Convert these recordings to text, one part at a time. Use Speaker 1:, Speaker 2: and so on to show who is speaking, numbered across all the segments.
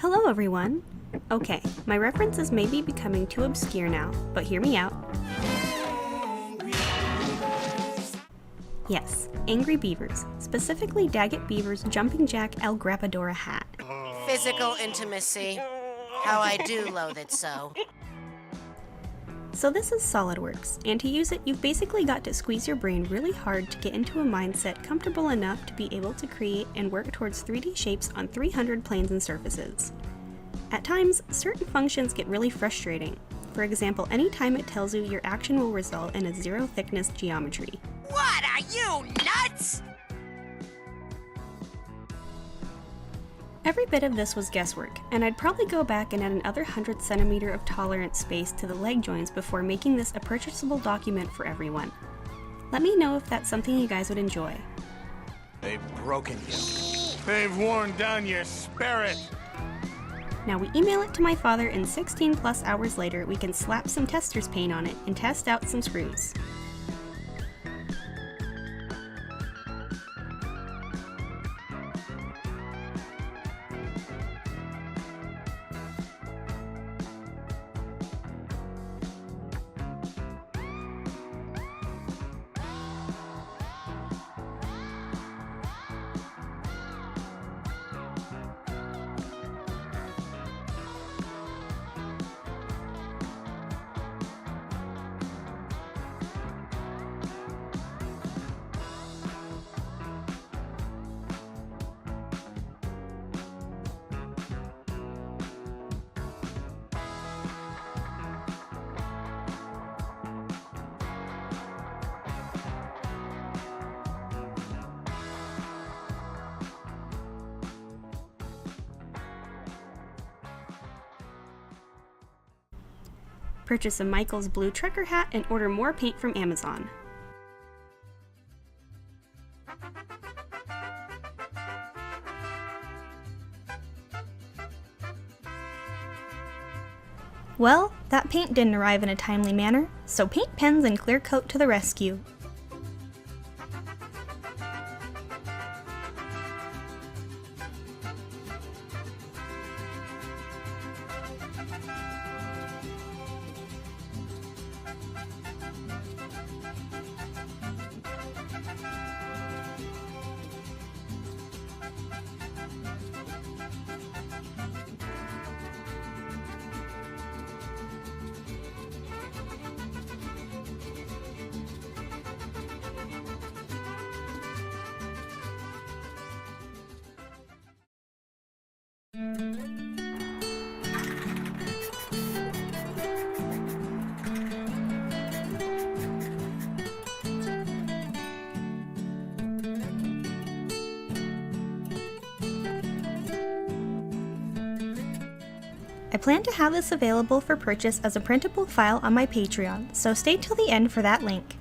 Speaker 1: Hello everyone! Okay, my references may be becoming too obscure now, but hear me out. Yes, Angry Beavers, specifically Daggett Beaver's Jumping Jack Grapadura hat.
Speaker 2: Physical intimacy. How I do loathe it so.
Speaker 1: So this is SolidWorks, and to use it you've basically got to squeeze your brain really hard to get into a mindset comfortable enough to be able to create and work towards 3D shapes on 300 planes and surfaces. At times, certain functions get really frustrating. For example, anytime it tells you your action will result in a zero thickness geometry.
Speaker 2: What, are you nuts?
Speaker 1: Every bit of this was guesswork, and I'd probably go back and add another 100 centimeter of tolerance space to the leg joints before making this a purchasable document for everyone. Let me know if that's something you guys would enjoy.
Speaker 3: They've broken you. They've worn down your spirit.
Speaker 1: Now we email it to my father, and 16 plus hours later we can slap some tester's paint on it and test out some screws. Purchase a Michael's blue trucker hat and order more paint from Amazon. Well, that paint didn't arrive in a timely manner, so paint pens and clear coat to the rescue. I plan to have this available for purchase as a printable file on my Patreon, so stay till the end for that link.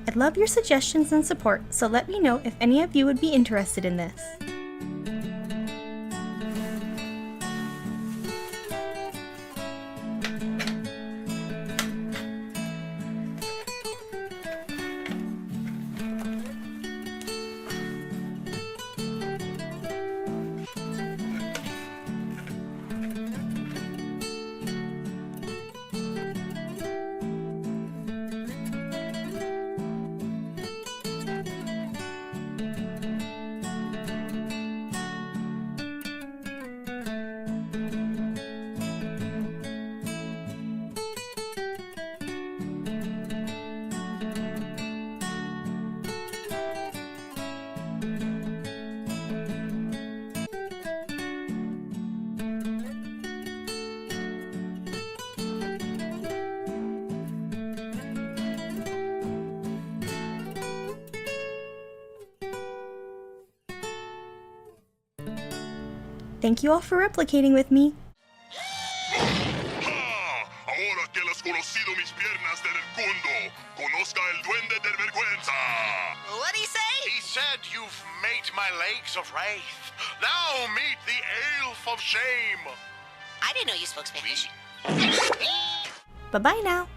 Speaker 1: I'd love your suggestions and support, so let me know if any of you would be interested in this. Thank you all for replicating with me.
Speaker 4: Ahora que has conocido mis piernas del mundo, conozca el duende de vergüenza.
Speaker 2: What'd he say?
Speaker 5: He said you've made my legs of wrath. Now meet the elf of shame.
Speaker 2: I didn't know you spoke Spanish.
Speaker 1: Bye-bye now.